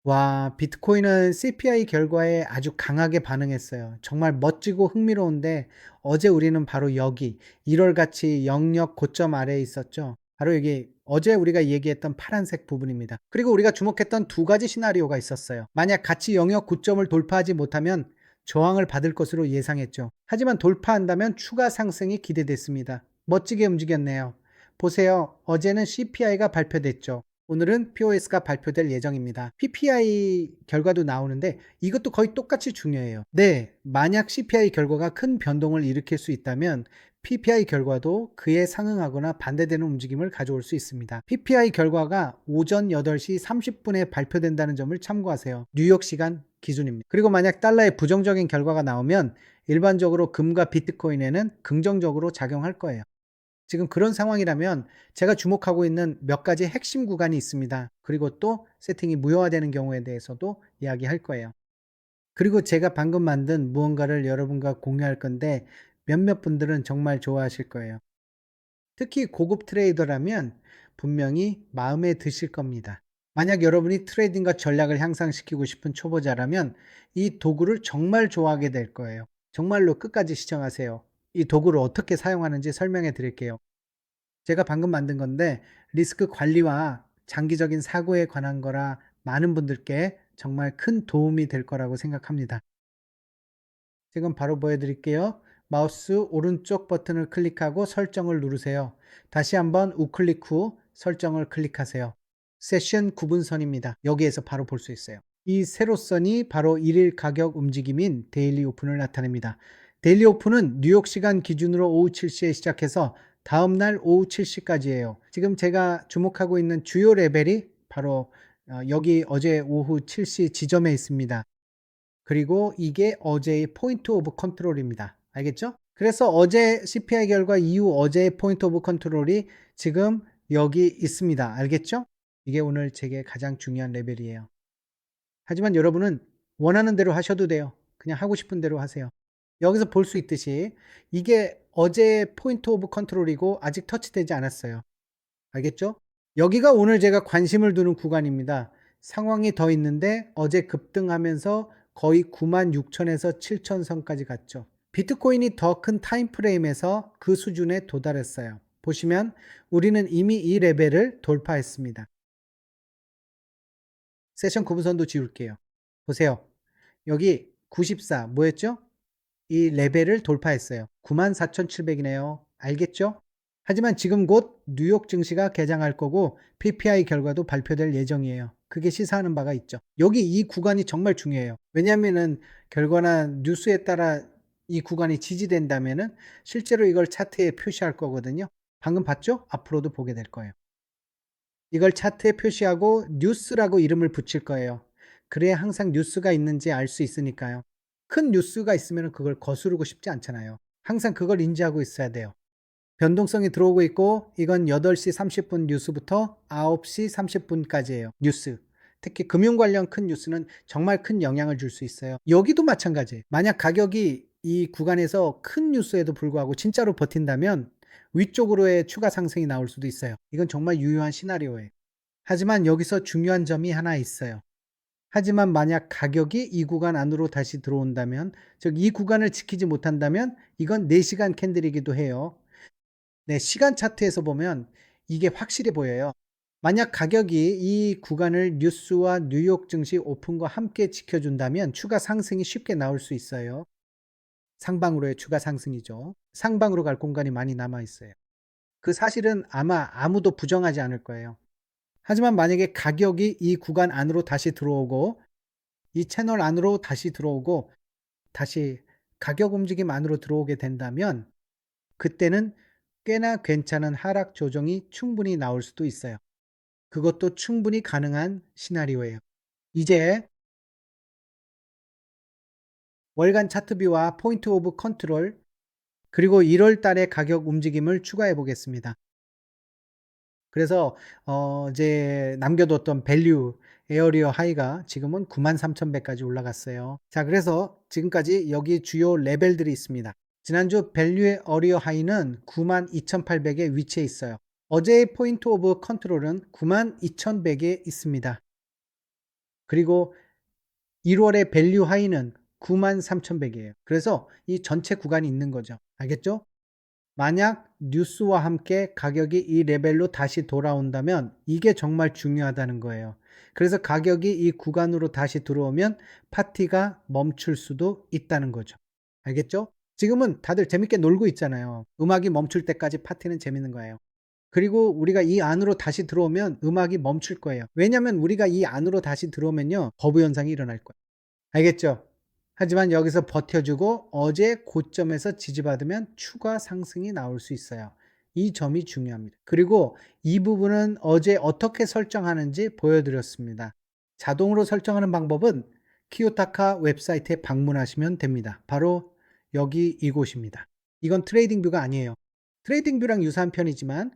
와, 비트코인은 CPI 결과에 아주 강하게 반응했어요. 정말 멋지고 흥미로운데 어제 우리는 바로 여기 1월 같이 영역 고점 아래에 있었죠. 바로 여기 어제 우리가 얘기했던 파란색 부분입니다. 그리고 우리가 주목했던 두 가지 시나리오가 있었어요. 만약 같이 영역 고점을 돌파하지 못하면 저항을 받을 것으로 예상했죠. 하지만 돌파한다면 추가 상승이 기대됐습니다. 멋지게 움직였네요. 보세요. 어제는 CPI가 발표됐죠. 오늘은 POS가 발표될 예정입니다. PPI 결과도 나오는데 이것도 거의 똑같이 중요해요. 네, 만약 CPI 결과가 큰 변동을 일으킬 수 있다면 PPI 결과도 그에 상응하거나 반대되는 움직임을 가져올 수 있습니다. PPI 결과가 오전 8시 30분에 발표된다는 점을 참고하세요. 뉴욕 시간 기준입니다. 그리고 만약 달러의 부정적인 결과가 나오면 일반적으로 금과 비트코인에는 긍정적으로 작용할 거예요. 지금 그런 상황이라면 제가 주목하고 있는 몇 가지 핵심 구간이 있습니다. 그리고 또 세팅이 무효화되는 경우에 대해서도 이야기할 거예요. 그리고 제가 방금 만든 무언가를 여러분과 공유할 건데 몇몇 분들은 정말 좋아하실 거예요. 특히 고급 트레이더라면 분명히 마음에 드실 겁니다. 만약 여러분이 트레이딩과 전략을 향상시키고 싶은 초보자라면 이 도구를 정말 좋아하게 될 거예요. 정말로 끝까지 시청하세요. 이 도구를 어떻게 사용하는지 설명해 드릴게요. 제가 방금 만든 건데 리스크 관리와 장기적인 사고에 관한 거라 많은 분들께 정말 큰 도움이 될 거라고 생각합니다. 지금 바로 보여드릴게요. 마우스 오른쪽 버튼을 클릭하고 설정을 누르세요. 다시 한번 우클릭 후 설정을 클릭하세요. 세션 구분선입니다. 여기에서 바로 볼 수 있어요. 이 세로선이 바로 일일 가격 움직임인 데일리 오픈을 나타냅니다. 데일리 오픈은 뉴욕 시간 기준으로 오후 7시에 시작해서 다음날 오후 7시까지예요. 지금 제가 주목하고 있는 주요 레벨이 바로 여기 어제 오후 7시 지점에 있습니다. 그리고 이게 어제의 포인트 오브 컨트롤입니다. 알겠죠? 그래서 어제 CPI 결과 이후 어제의 포인트 오브 컨트롤이 지금 여기 있습니다. 알겠죠? 이게 오늘 제게 가장 중요한 레벨이에요. 하지만 여러분은 원하는 대로 하셔도 돼요. 그냥 하고 싶은 대로 하세요. 여기서 볼 수 있듯이 이게 어제 포인트 오브 컨트롤이고 아직 터치되지 않았어요. 알겠죠? 여기가 오늘 제가 관심을 두는 구간입니다. 상황이 더 있는데 어제 급등하면서 거의 96,000에서 7,000 선까지 갔죠. 비트코인이 더 큰 타임 프레임에서 그 수준에 도달했어요. 보시면 우리는 이미 이 레벨을 돌파했습니다. 세션 구분선도 지울게요. 보세요. 여기 94 뭐였죠? 이 레벨을 돌파했어요. 94,700이네요. 알겠죠? 하지만 지금 곧 뉴욕 증시가 개장할 거고 PPI 결과도 발표될 예정이에요. 그게 시사하는 바가 있죠. 여기 이 구간이 정말 중요해요. 왜냐하면은 결과나 뉴스에 따라 이 구간이 지지된다면은 실제로 이걸 차트에 표시할 거거든요. 방금 봤죠? 앞으로도 보게 될 거예요. 이걸 차트에 표시하고 뉴스라고 이름을 붙일 거예요. 그래야 항상 뉴스가 있는지 알 수 있으니까요. 큰 뉴스가 있으면 그걸 거스르고 싶지 않잖아요. 항상 그걸 인지하고 있어야 돼요. 변동성이 들어오고 있고 이건 8시 30분 뉴스부터 9시 30분까지예요. 뉴스. 특히 금융 관련 큰 뉴스는 정말 큰 영향을 줄 수 있어요. 여기도 마찬가지예요. 만약 가격이 이 구간에서 큰 뉴스에도 불구하고 진짜로 버틴다면 위쪽으로의 추가 상승이 나올 수도 있어요. 이건 정말 유효한 시나리오예요. 하지만 여기서 중요한 점이 하나 있어요. 하지만 만약 가격이 이 구간 안으로 다시 들어온다면, 즉 이 구간을 지키지 못한다면 이건 4시간 캔들이기도 해요. 네, 시간 차트에서 보면 이게 확실히 보여요. 만약 가격이 이 구간을 뉴스와 뉴욕 증시 오픈과 함께 지켜준다면 추가 상승이 쉽게 나올 수 있어요. 상방으로의 추가 상승이죠. 상방으로 갈 공간이 많이 남아 있어요. 그 사실은 아마 아무도 부정하지 않을 거예요. 하지만 만약에 가격이 이 구간 안으로 다시 들어오고 이 채널 안으로 다시 들어오고 다시 가격 움직임 안으로 들어오게 된다면 그때는 꽤나 괜찮은 하락 조정이 충분히 나올 수도 있어요. 그것도 충분히 가능한 시나리오예요. 이제 월간 차트비와 포인트 오브 컨트롤 그리고 1월 달의 가격 움직임을 추가해 보겠습니다. 그래서 이제 남겨뒀던 밸류 에어리어 하이가 지금은 93,100까지 올라갔어요. 자, 그래서 지금까지 여기 주요 레벨들이 있습니다. 지난주 밸류의 어리어 하이는 92,800에 위치해 있어요. 어제의 포인트 오브 컨트롤은 92,100에 있습니다. 그리고 1월의 밸류 하이는 93,100이에요. 그래서 이 전체 구간이 있는 거죠. 알겠죠? 만약 뉴스와 함께 가격이 이 레벨로 다시 돌아온다면 이게 정말 중요하다는 거예요. 그래서 가격이 이 구간으로 다시 들어오면 파티가 멈출 수도 있다는 거죠. 알겠죠? 지금은 다들 재밌게 놀고 있잖아요. 음악이 멈출 때까지 파티는 재밌는 거예요. 그리고 우리가 이 안으로 다시 들어오면 음악이 멈출 거예요. 왜냐하면 우리가 이 안으로 다시 들어오면요, 버브 현상이 일어날 거예요. 알겠죠? 하지만 여기서 버텨주고 어제 고점에서 지지받으면 추가 상승이 나올 수 있어요. 이 점이 중요합니다. 그리고 이 부분은 어제 어떻게 설정하는지 보여드렸습니다. 자동으로 설정하는 방법은 키요타카 웹사이트에 방문하시면 됩니다. 바로 여기 이곳입니다. 이건 트레이딩 뷰가 아니에요. 트레이딩 뷰랑 유사한 편이지만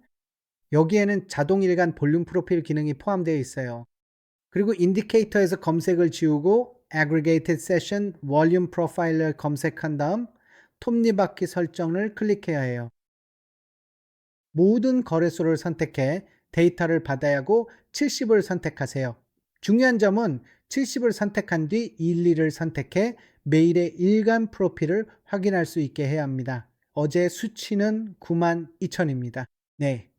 여기에는 자동 일간 볼륨 프로필 기능이 포함되어 있어요. 그리고 인디케이터에서 검색을 지우고 Aggregated Session Volume Profiler 검색한 다음 톱니바퀴 설정을 클릭해야 해요. 모든 거래소를 선택해 데이터를 받아야 하고 70을 선택하세요. 중요한 점은 70을 선택한 뒤 1, 2를 선택해 매일의 일간 프로필을 확인할 수 있게 해야 합니다. 어제 수치는 92,000입니다. 네.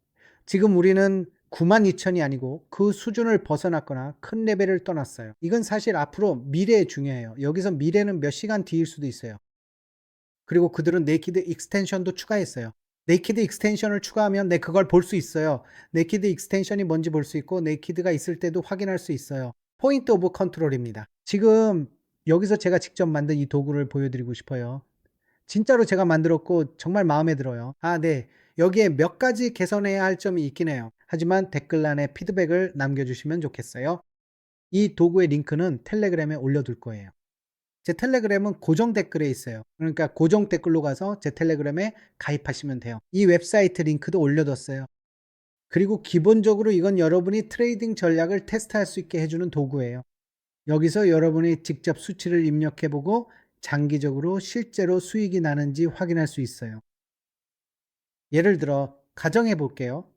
지금 우리는 92,000이 아니고 그 수준을 벗어났거나 큰 레벨을 떠났어요. 이건 사실 앞으로 미래에 중요해요. 여기서 미래는 몇 시간 뒤일 수도 있어요. 그리고 그들은 네이키드 익스텐션도 추가했어요. 네이키드 익스텐션을 추가하면 그걸 볼 수 있어요. 네이키드 익스텐션이 뭔지 볼 수 있고 네이키드가 있을 때도 확인할 수 있어요. 포인트 오브 컨트롤입니다. 지금 여기서 제가 직접 만든 이 도구를 보여드리고 싶어요. 진짜로 제가 만들었고 정말 마음에 들어요. 네. 여기에 몇 가지 개선해야 할 점이 있긴 해요. 하지만 댓글란에 피드백을 남겨주시면 좋겠어요. 이 도구의 링크는 텔레그램에 올려둘 거예요. 제 텔레그램은 고정 댓글에 있어요. 그러니까 고정 댓글로 가서 제 텔레그램에 가입하시면 돼요. 이 웹사이트 링크도 올려뒀어요. 그리고 기본적으로 이건 여러분이 트레이딩 전략을 테스트할 수 있게 해주는 도구예요. 여기서 여러분이 직접 수치를 입력해보고 장기적으로 실제로 수익이 나는지 확인할 수 있어요. 예를 들어 가정해 볼게요.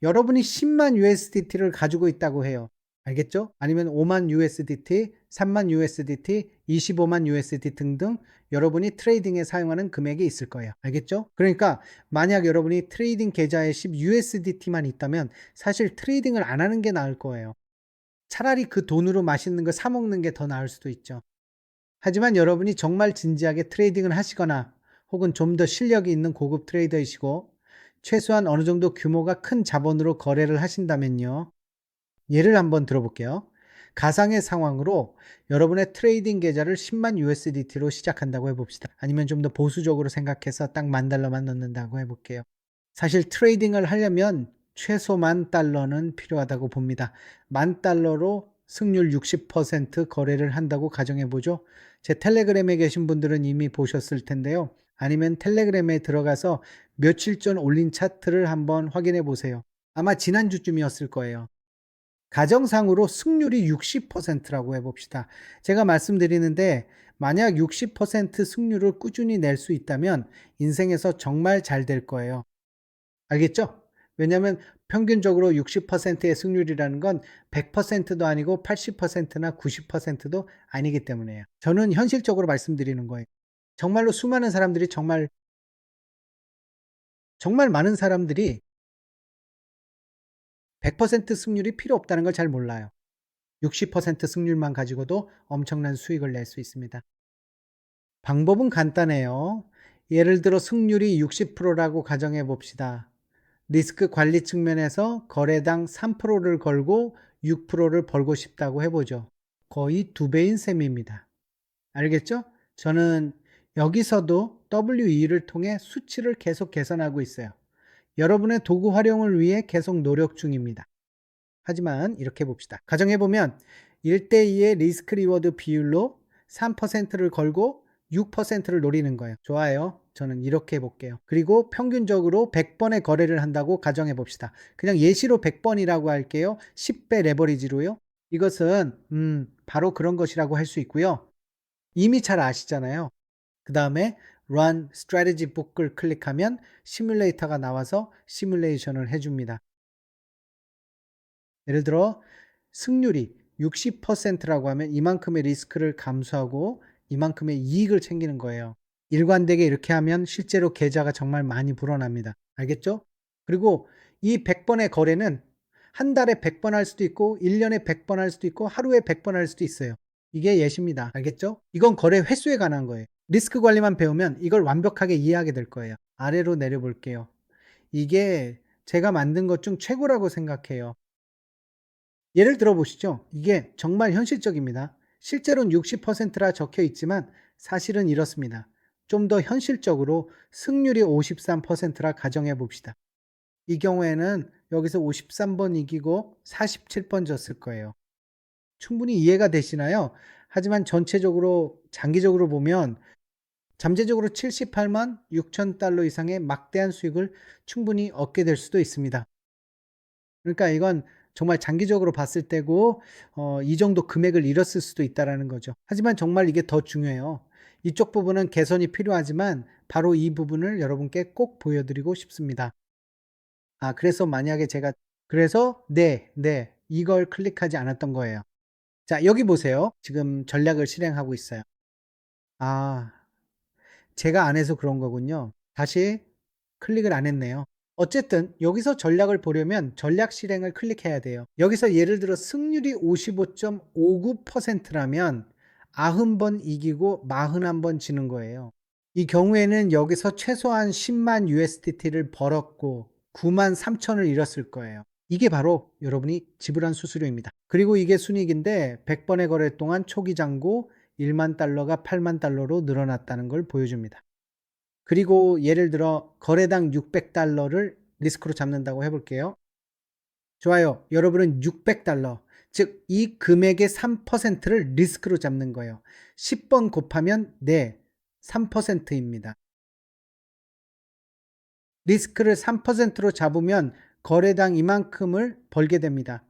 여러분이 10만 USDT를 가지고 있다고 해요. 알겠죠? 아니면 5만 USDT, 3만 USDT, 25만 USDT 등등 여러분이 트레이딩에 사용하는 금액이 있을 거예요. 알겠죠? 그러니까 만약 여러분이 트레이딩 계좌에 10 USDT만 있다면 사실 트레이딩을 안 하는 게 나을 거예요. 차라리 그 돈으로 맛있는 거 사 먹는 게 더 나을 수도 있죠. 하지만 여러분이 정말 진지하게 트레이딩을 하시거나 혹은 좀 더 실력이 있는 고급 트레이더이시고 최소한 어느 정도 규모가 큰 자본으로 거래를 하신다면요. 예를 한번 들어볼게요. 가상의 상황으로 여러분의 트레이딩 계좌를 10만 USDT로 시작한다고 해봅시다. 아니면 좀 더 보수적으로 생각해서 딱 $10,000만 넣는다고 해볼게요. 사실 트레이딩을 하려면 최소 $10,000는 필요하다고 봅니다. $10,000로 승률 60% 거래를 한다고 가정해보죠. 제 텔레그램에 계신 분들은 이미 보셨을 텐데요. 아니면 텔레그램에 들어가서 며칠 전 올린 차트를 한번 확인해 보세요. 아마 지난주쯤이었을 거예요. 가정상으로 승률이 60%라고 해봅시다. 제가 말씀드리는데 만약 60% 승률을 꾸준히 낼 수 있다면 인생에서 정말 잘 될 거예요. 알겠죠? 왜냐하면 평균적으로 60%의 승률이라는 건 100%도 아니고 80%나 90%도 아니기 때문에요. 저는 현실적으로 말씀드리는 거예요. 정말로 수많은 사람들이 정말 많은 사람들이 100% 승률이 필요 없다는 걸 잘 몰라요. 60% 승률만 가지고도 엄청난 수익을 낼 수 있습니다. 방법은 간단해요. 예를 들어 승률이 60%라고 가정해 봅시다. 리스크 관리 측면에서 거래당 3%를 걸고 6%를 벌고 싶다고 해보죠. 거의 2배인 셈입니다. 알겠죠? 저는 여기서도 WE를 통해 수치를 계속 개선하고 있어요. 여러분의 도구 활용을 위해 계속 노력 중입니다. 하지만 이렇게 봅시다. 가정해보면 1대2의 리스크 리워드 비율로 3%를 걸고 6%를 노리는 거예요. 좋아요. 저는 이렇게 해볼게요. 그리고 평균적으로 100번의 거래를 한다고 가정해 봅시다. 그냥 예시로 100번이라고 할게요. 10배 레버리지로요. 이것은 바로 그런 것이라고 할 수 있고요. 이미 잘 아시잖아요. 그 다음에 Run Strategy Book을 클릭하면 시뮬레이터가 나와서 시뮬레이션을 해줍니다. 예를 들어 승률이 60%라고 하면 이만큼의 리스크를 감수하고 이만큼의 이익을 챙기는 거예요. 일관되게 이렇게 하면 실제로 계좌가 정말 많이 불어납니다. 알겠죠? 그리고 이 100번의 거래는 한 달에 100번 할 수도 있고 1년에 100번 할 수도 있고 하루에 100번 할 수도 있어요. 이게 예시입니다. 알겠죠? 이건 거래 횟수에 관한 거예요. 리스크 관리만 배우면 이걸 완벽하게 이해하게 될 거예요. 아래로 내려볼게요. 이게 제가 만든 것 중 최고라고 생각해요. 예를 들어 보시죠. 이게 정말 현실적입니다. 실제로는 60%라 적혀 있지만 사실은 이렇습니다. 좀 더 현실적으로 승률이 53%라 가정해 봅시다. 이 경우에는 여기서 53번 이기고 47번 졌을 거예요. 충분히 이해가 되시나요? 하지만 전체적으로 장기적으로 보면 잠재적으로 78만 6천 달러 이상의 막대한 수익을 충분히 얻게 될 수도 있습니다. 그러니까 이건 정말 장기적으로 봤을 때고 이 정도 금액을 잃었을 수도 있다라는 거죠. 하지만 정말 이게 더 중요해요. 이쪽 부분은 개선이 필요하지만 바로 이 부분을 여러분께 꼭 보여드리고 싶습니다. 그래서 만약에 제가 그래서 네 이걸 클릭하지 않았던 거예요. 자, 여기 보세요. 지금 전략을 실행하고 있어요. 아, 제가 안 해서 그런 거군요. 다시 클릭을 안 했네요. 어쨌든 여기서 전략을 보려면 전략 실행을 클릭해야 돼요. 여기서 예를 들어 승률이 55.59%라면 90번 이기고 41번 지는 거예요. 이 경우에는 여기서 최소한 10만 USDT를 벌었고 9만 3천을 잃었을 거예요. 이게 바로 여러분이 지불한 수수료입니다. 그리고 이게 순이익인데 100번의 거래 동안 초기 잔고 1만 달러가 8만 달러로 늘어났다는 걸 보여줍니다. 그리고 예를 들어 거래당 600달러를 리스크로 잡는다고 해볼게요. 좋아요. 여러분은 600달러, 즉 이 금액의 3%를 리스크로 잡는 거예요. 10번 곱하면 네, 3%입니다. 리스크를 3%로 잡으면 거래당 이만큼을 벌게 됩니다.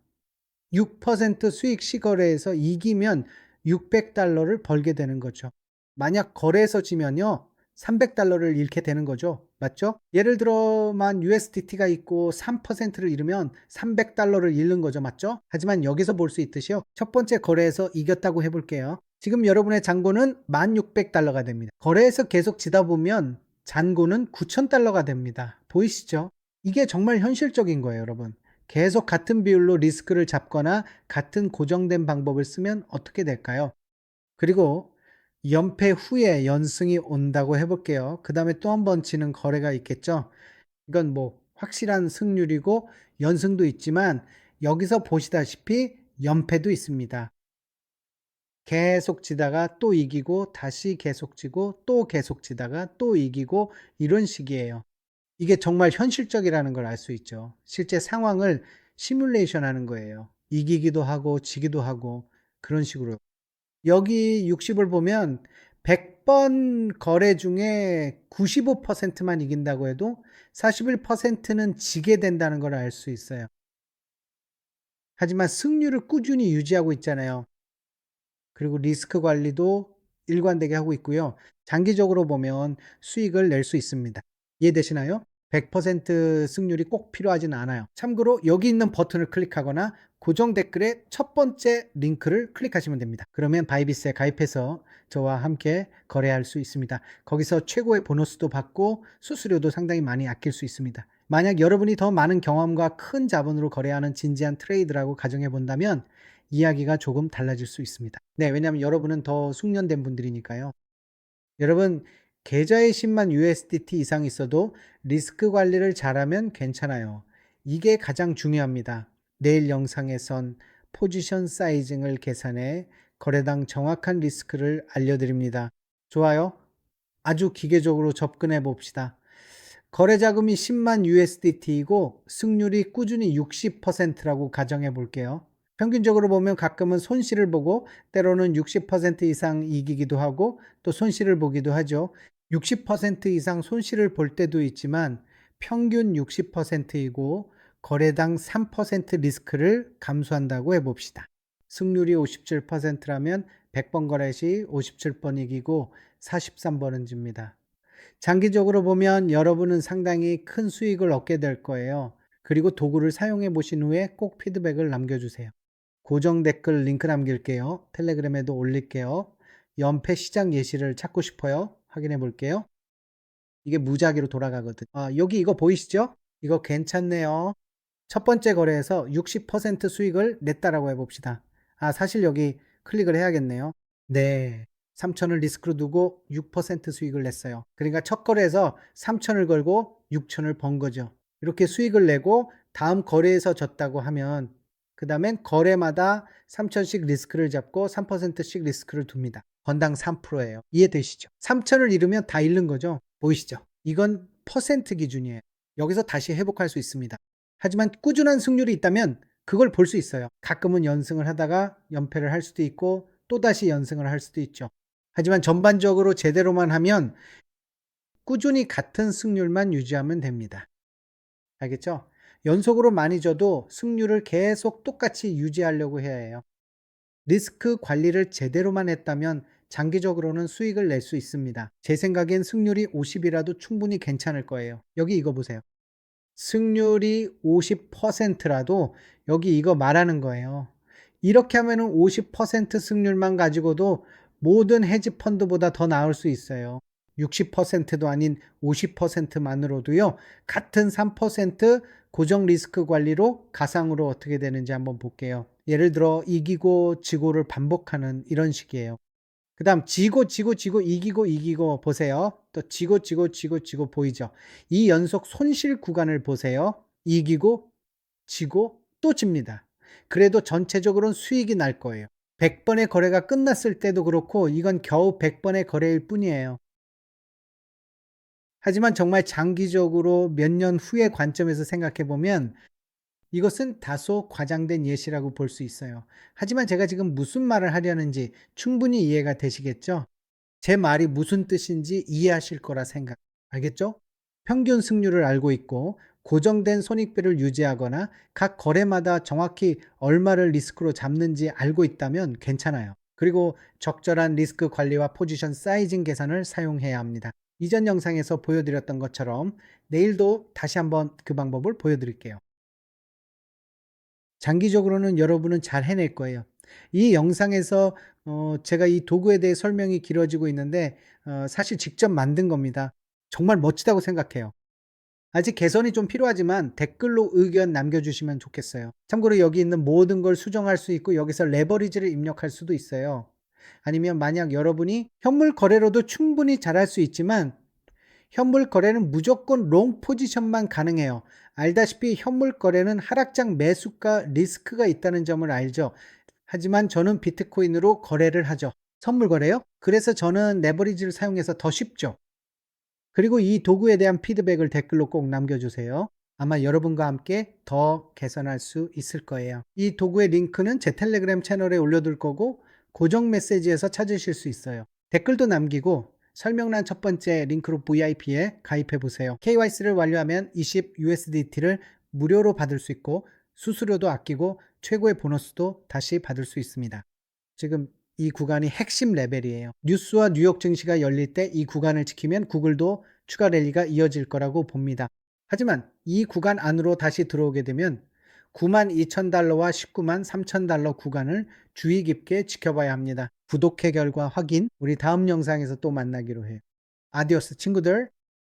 6% 수익 시거래에서 이기면 600달러를 벌게 되는 거죠. 만약 거래에서 지면요, 300달러를 잃게 되는 거죠. 맞죠? 예를 들어만 USDT가 있고 3%를 잃으면 300달러를 잃는 거죠. 맞죠? 하지만 여기서 볼 수 있듯이요. 첫 번째 거래에서 이겼다고 해볼게요. 지금 여러분의 잔고는 1600달러가 됩니다. 거래에서 계속 지다 보면 잔고는 9000달러가 됩니다. 보이시죠? 이게 정말 현실적인 거예요, 여러분. 계속 같은 비율로 리스크를 잡거나 같은 고정된 방법을 쓰면 어떻게 될까요? 그리고 연패 후에 연승이 온다고 해볼게요. 그 다음에 또 한 번 지는 거래가 있겠죠. 이건 뭐 확실한 승률이고 연승도 있지만 여기서 보시다시피 연패도 있습니다. 계속 지다가 또 이기고 다시 계속 지고 또 계속 지다가 또 이기고 이런 식이에요. 이게 정말 현실적이라는 걸 알 수 있죠. 실제 상황을 시뮬레이션 하는 거예요. 이기기도 하고 지기도 하고 그런 식으로. 여기 60을 보면 100번 거래 중에 95%만 이긴다고 해도 41%는 지게 된다는 걸 알 수 있어요. 하지만 승률을 꾸준히 유지하고 있잖아요. 그리고 리스크 관리도 일관되게 하고 있고요. 장기적으로 보면 수익을 낼 수 있습니다. 이해되시나요? 100% 승률이 꼭 필요하지는 않아요. 참고로 여기 있는 버튼을 클릭하거나 고정 댓글에 첫 번째 링크를 클릭하시면 됩니다. 그러면 바이비스에 가입해서 저와 함께 거래할 수 있습니다. 거기서 최고의 보너스도 받고 수수료도 상당히 많이 아낄 수 있습니다. 만약 여러분이 더 많은 경험과 큰 자본으로 거래하는 진지한 트레이드라고 가정해 본다면 이야기가 조금 달라질 수 있습니다. 네, 왜냐하면 여러분은 더 숙련된 분들이니까요. 여러분, 계좌에 10만 USDT 이상 있어도 리스크 관리를 잘하면 괜찮아요. 이게 가장 중요합니다. 내일 영상에선 포지션 사이징을 계산해 거래당 정확한 리스크를 알려드립니다. 좋아요? 아주 기계적으로 접근해 봅시다. 거래 자금이 10만 USDT이고 승률이 꾸준히 60%라고 가정해 볼게요. 평균적으로 보면 가끔은 손실을 보고 때로는 60% 이상 이기기도 하고 또 손실을 보기도 하죠. 60% 이상 손실을 볼 때도 있지만 평균 60%이고 거래당 3% 리스크를 감수한다고 해봅시다. 승률이 57%라면 100번 거래 시 57번 이기고 43번은 집니다. 장기적으로 보면 여러분은 상당히 큰 수익을 얻게 될 거예요. 그리고 도구를 사용해 보신 후에 꼭 피드백을 남겨주세요. 고정 댓글 링크 남길게요. 텔레그램에도 올릴게요. 연패 시작 예시를 찾고 싶어요. 확인해 볼게요. 이게 무작위로 돌아가거든. 여기 이거 보이시죠? 이거 괜찮네요. 첫 번째 거래에서 60% 수익을 냈다라고 해봅시다. 사실 여기 클릭을 해야겠네요. 네. 3천을 리스크로 두고 6% 수익을 냈어요. 그러니까 첫 거래에서 3천을 걸고 6천을 번 거죠. 이렇게 수익을 내고 다음 거래에서 졌다고 하면 그 다음엔 거래마다 3천씩 리스크를 잡고 3%씩 리스크를 둡니다. 건당 3%예요. 이해되시죠? 3천을 잃으면 다 잃는 거죠. 보이시죠? 이건 퍼센트 기준이에요. 여기서 다시 회복할 수 있습니다. 하지만 꾸준한 승률이 있다면 그걸 볼 수 있어요. 가끔은 연승을 하다가 연패를 할 수도 있고 또다시 연승을 할 수도 있죠. 하지만 전반적으로 제대로만 하면 꾸준히 같은 승률만 유지하면 됩니다. 알겠죠? 연속으로 많이 져도 승률을 계속 똑같이 유지하려고 해야 해요. 리스크 관리를 제대로만 했다면 장기적으로는 수익을 낼 수 있습니다. 제 생각엔 승률이 50이라도 충분히 괜찮을 거예요. 여기 이거 보세요. 승률이 50%라도 여기 이거 말하는 거예요. 이렇게 하면은 50% 승률만 가지고도 모든 헤지 펀드보다 더 나을 수 있어요. 60%도 아닌 50%만으로도요. 같은 3% 고정 리스크 관리로 가상으로 어떻게 되는지 한번 볼게요. 예를 들어 이기고 지고를 반복하는 이런 식이에요. 그 다음 지고 이기고 보세요. 또 지고 보이죠? 이 연속 손실 구간을 보세요. 이기고 지고 또 집니다. 그래도 전체적으로는 수익이 날 거예요. 100번의 거래가 끝났을 때도 그렇고 이건 겨우 100번의 거래일 뿐이에요. 하지만 정말 장기적으로 몇 년 후의 관점에서 생각해 보면 이것은 다소 과장된 예시라고 볼 수 있어요. 하지만 제가 지금 무슨 말을 하려는지 충분히 이해가 되시겠죠? 제 말이 무슨 뜻인지 이해하실 거라 생각. 알겠죠? 평균 승률을 알고 있고 고정된 손익비를 유지하거나 각 거래마다 정확히 얼마를 리스크로 잡는지 알고 있다면 괜찮아요. 그리고 적절한 리스크 관리와 포지션 사이징 계산을 사용해야 합니다. 이전 영상에서 보여드렸던 것처럼 내일도 다시 한번 그 방법을 보여드릴게요. 장기적으로는 여러분은 잘 해낼 거예요. 이 영상에서 제가 이 도구에 대해 설명이 길어지고 있는데 사실 직접 만든 겁니다. 정말 멋지다고 생각해요. 아직 개선이 좀 필요하지만 댓글로 의견 남겨주시면 좋겠어요. 참고로 여기 있는 모든 걸 수정할 수 있고 여기서 레버리지를 입력할 수도 있어요. 아니면 만약 여러분이 현물 거래로도 충분히 잘할 수 있지만 현물 거래는 무조건 롱 포지션만 가능해요. 알다시피 현물 거래는 하락장 매수가 리스크가 있다는 점을 알죠. 하지만 저는 비트코인으로 거래를 하죠. 선물 거래요? 그래서 저는 레버리지를 사용해서 더 쉽죠. 그리고 이 도구에 대한 피드백을 댓글로 꼭 남겨주세요. 아마 여러분과 함께 더 개선할 수 있을 거예요. 이 도구의 링크는 제 텔레그램 채널에 올려둘 거고 고정 메시지에서 찾으실 수 있어요. 댓글도 남기고 설명란 첫 번째 링크로 VIP에 가입해 보세요. KYC를 완료하면 20 USDT를 무료로 받을 수 있고 수수료도 아끼고 최고의 보너스도 다시 받을 수 있습니다. 지금 이 구간이 핵심 레벨이에요. 뉴스와 뉴욕 증시가 열릴 때 이 구간을 지키면 구글도 추가 랠리가 이어질 거라고 봅니다. 하지만 이 구간 안으로 다시 들어오게 되면 92,000달러와 193,000달러 구간을 주의 깊게 지켜봐야 합니다. 구독해 결과 확인, 우리 다음 영상에서 또 만나기로 해요. 아디오스 친구들.